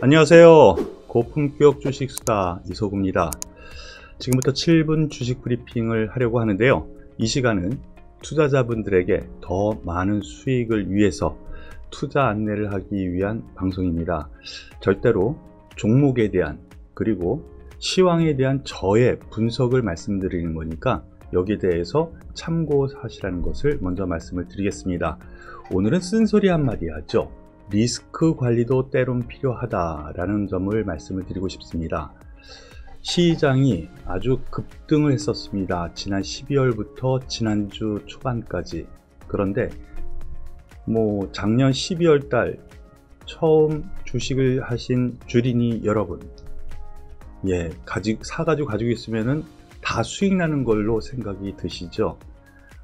안녕하세요. 고품격 주식수다 이소구입니다. 지금부터 7분 주식 브리핑을 하려고 하는데요. 이 시간은 투자자분들에게 더 많은 수익을 위해서 투자 안내를 하기 위한 방송입니다. 절대로 종목에 대한 그리고 시황에 대한 저의 분석을 말씀드리는 거니까 여기에 대해서 참고하시라는 것을 먼저 말씀을 드리겠습니다. 오늘은 쓴소리 한마디 하죠. 리스크 관리도 때론 필요하다라는 점을 말씀을 드리고 싶습니다. 시장이 아주 급등을 했었습니다. 지난 12월부터 지난주 초반까지. 그런데 작년 12월 달 처음 주식을 하신 주린이 여러분, 사가지고 가지고 있으면은 다 수익 나는 걸로 생각이 드시죠?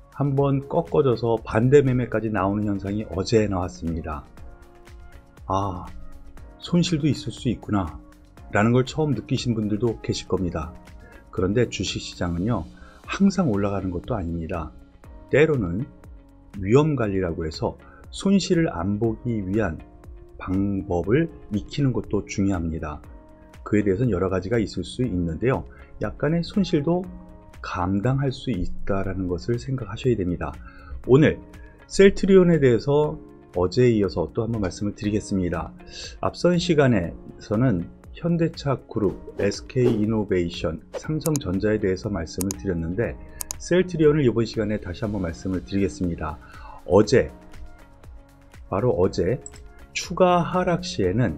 한번 꺾어져서 반대 매매까지 나오는 현상이 어제 나왔습니다. 손실도 있을 수 있구나 라는 걸 처음 느끼신 분들도 계실 겁니다. 그런데 주식시장은요, 항상 올라가는 것도 아닙니다. 때로는 위험관리라고 해서 손실을 안 보기 위한 방법을 익히는 것도 중요합니다. 그에 대해서는 여러 가지가 있을 수 있는데요, 약간의 손실도 감당할 수 있다는 것을 생각하셔야 됩니다. 오늘 셀트리온에 대해서 어제에 이어서 또 한번 말씀을 드리겠습니다. 앞선 시간에서는 현대차 그룹, SK이노베이션, 삼성전자에 대해서 말씀을 드렸는데 셀트리온을 이번 시간에 다시 한번 말씀을 드리겠습니다. 바로 어제 추가 하락 시에는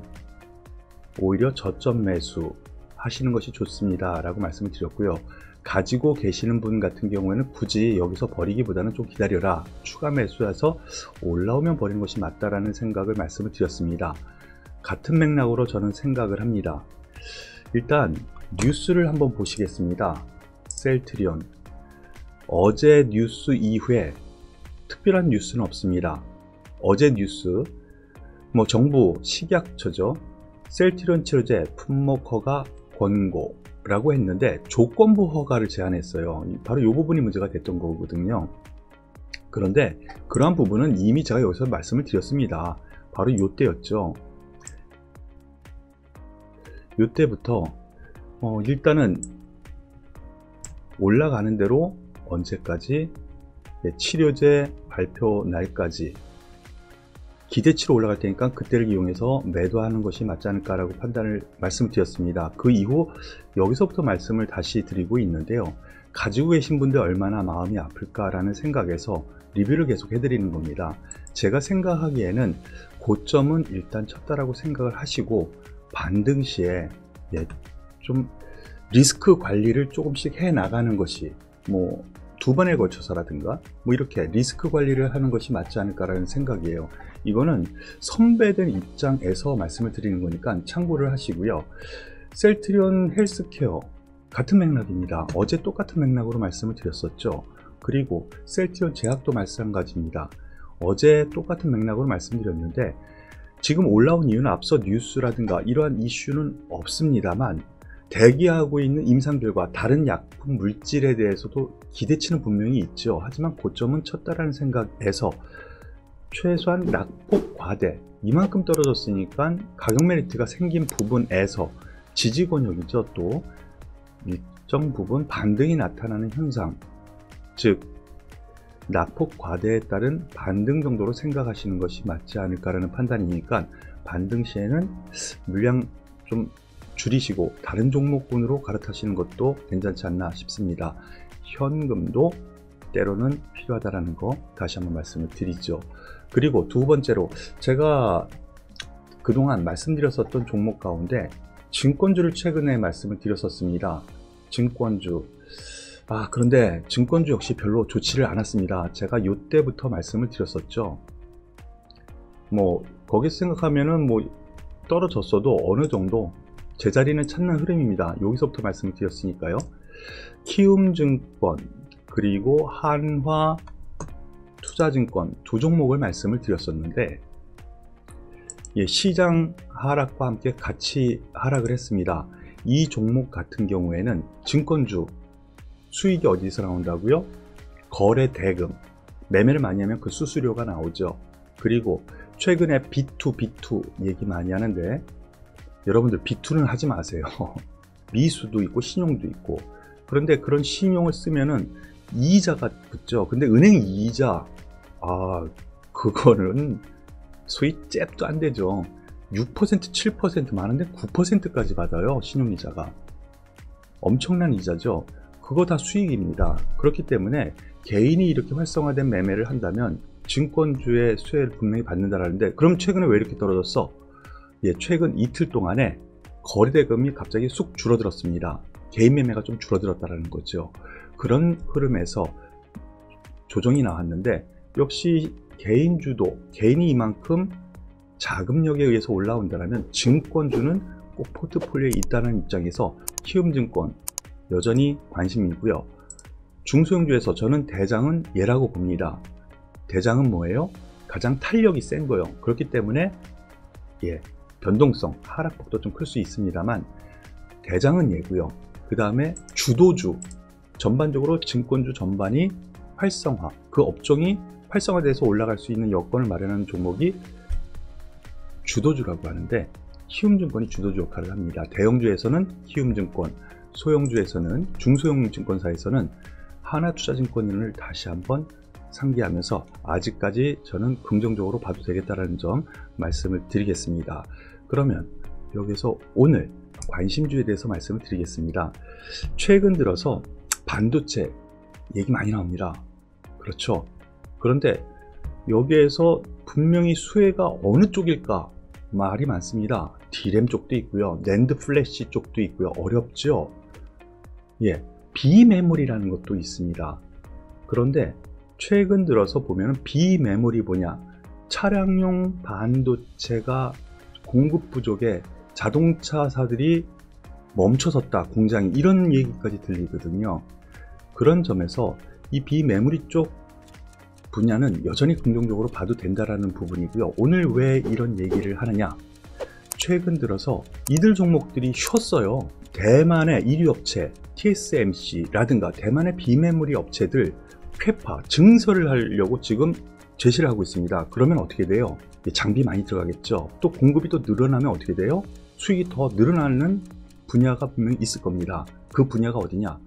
오히려 저점 매수 하시는 것이 좋습니다 라고 말씀을 드렸고요. 가지고 계시는 분 같은 경우에는 굳이 여기서 버리기보다는 좀 기다려라, 추가 매수해서 올라오면 버리는 것이 맞다라는 생각을 말씀을 드렸습니다. 같은 맥락으로 저는 생각을 합니다. 일단 뉴스를 한번 보시겠습니다. 셀트리온 어제 뉴스 이후에 특별한 뉴스는 없습니다. 어제 뉴스 정부 식약처죠, 셀트리온 치료제 품목 허가 권고 라고 했는데 조건부 허가를 제안했어요. 바로 이 부분이 문제가 됐던 거거든요. 그런데 그러한 부분은 이미 제가 여기서 말씀을 드렸습니다. 바로 이때였죠. 이때부터 일단은 올라가는 대로 언제까지, 치료제 발표 날까지 기대치로 올라갈 테니까 그때를 이용해서 매도하는 것이 맞지 않을까라고 판단을 말씀드렸습니다. 그 이후 여기서부터 말씀을 다시 드리고 있는데요. 가지고 계신 분들 얼마나 마음이 아플까라는 생각에서 리뷰를 계속 해드리는 겁니다. 제가 생각하기에는 고점은 일단 쳤다라고 생각을 하시고 반등 시에 좀 리스크 관리를 조금씩 해 나가는 것이 두 번에 걸쳐서라든가 이렇게 리스크 관리를 하는 것이 맞지 않을까라는 생각이에요. 이거는 선배된 입장에서 말씀을 드리는 거니까 참고를 하시고요. 셀트리온 헬스케어 같은 맥락입니다. 어제 똑같은 맥락으로 말씀을 드렸었죠. 그리고 셀트리온 제약도 마찬가지입니다. 어제 똑같은 맥락으로 말씀드렸는데 지금 올라온 이유는 앞서 뉴스라든가 이러한 이슈는 없습니다만 대기하고 있는 임상들과 다른 약품 물질에 대해서도 기대치는 분명히 있죠. 하지만 고점은 쳤다라는 생각에서 최소한 낙폭 과대, 이만큼 떨어졌으니까 가격 메리트가 생긴 부분에서 지지 권역이죠. 또 일정 부분 반등이 나타나는 현상, 즉 낙폭 과대에 따른 반등 정도로 생각하시는 것이 맞지 않을까라는 판단이니까 반등 시에는 물량 좀 줄이시고 다른 종목군으로 갈아타시는 것도 괜찮지 않나 싶습니다. 현금도 때로는 필요하다라는 거 다시 한번 말씀을 드리죠. 그리고 두 번째로 제가 그동안 말씀드렸었던 종목 가운데 증권주를 최근에 말씀을 드렸었습니다. 증권주. 그런데 증권주 역시 별로 좋지를 않았습니다. 제가 이때부터 말씀을 드렸었죠. 거기서 생각하면은 떨어졌어도 어느 정도 제자리는 찾는 흐름입니다. 여기서부터 말씀을 드렸으니까요. 키움증권 그리고 한화투자증권 두 종목을 말씀을 드렸었는데 시장 하락과 함께 같이 하락을 했습니다. 이 종목 같은 경우에는 증권주 수익이 어디서 나온다고요? 거래 대금, 매매를 많이 하면 그 수수료가 나오죠. 그리고 최근에 B2B2 얘기 많이 하는데 여러분들 비투는 하지 마세요. 미수도 있고 신용도 있고. 그런데 그런 신용을 쓰면은 이자가 붙죠. 근데 은행 이자, 그거는 소위 잽도 안 되죠. 6%, 7% 많은데 9%까지 받아요. 신용이자가. 엄청난 이자죠. 그거 다 수익입니다. 그렇기 때문에 개인이 이렇게 활성화된 매매를 한다면 증권주의 수혜를 분명히 받는다라는데, 그럼 최근에 왜 이렇게 떨어졌어? 최근 이틀 동안에 거래대금이 갑자기 쑥 줄어들었습니다. 개인 매매가 좀 줄어들었다는 거죠. 그런 흐름에서 조정이 나왔는데, 역시 개인 주도, 개인이 이만큼 자금력에 의해서 올라온다면 증권주는 꼭 포트폴리오에 있다는 입장에서 키움증권 여전히 관심이고요. 중소형주에서 저는 대장은 얘라고 봅니다. 대장은 뭐예요? 가장 탄력이 센 거예요. 그렇기 때문에 변동성, 하락폭도 좀 클 수 있습니다만 대장은 얘고요. 그 다음에 주도주, 전반적으로 증권주 전반이 활성화, 그 업종이 활성화돼서 올라갈 수 있는 여건을 마련하는 종목이 주도주라고 하는데, 키움증권이 주도주 역할을 합니다. 대형주에서는 키움증권, 소형주에서는 중소형 증권사에서는 하나투자증권을 다시 한번 상기하면서 아직까지 저는 긍정적으로 봐도 되겠다는 점 말씀을 드리겠습니다. 그러면 여기서 오늘 관심주에 대해서 말씀을 드리겠습니다. 최근 들어서 반도체 얘기 많이 나옵니다. 그렇죠. 그런데 여기에서 분명히 수혜가 어느 쪽일까 말이 많습니다. D램 쪽도 있고요, 낸드 플래시 쪽도 있고요. 어렵죠. 비메모리라는 것도 있습니다. 그런데 최근 들어서 보면 비메모리 뭐냐, 차량용 반도체가 공급 부족에 자동차사들이 멈춰섰다, 공장이, 이런 얘기까지 들리거든요. 그런 점에서 이 비메모리 쪽 분야는 여전히 긍정적으로 봐도 된다라는 부분이고요. 오늘 왜 이런 얘기를 하느냐, 최근 들어서 이들 종목들이 쉬었어요. 대만의 1위 업체 TSMC라든가 대만의 비메모리 업체들 쾌파 증설을 하려고 지금 제시를 하고 있습니다. 그러면 어떻게 돼요? 장비 많이 들어가겠죠. 또 공급이 또 늘어나면 어떻게 돼요? 수익이 더 늘어나는 분야가 분명히 있을 겁니다. 그 분야가 어디냐?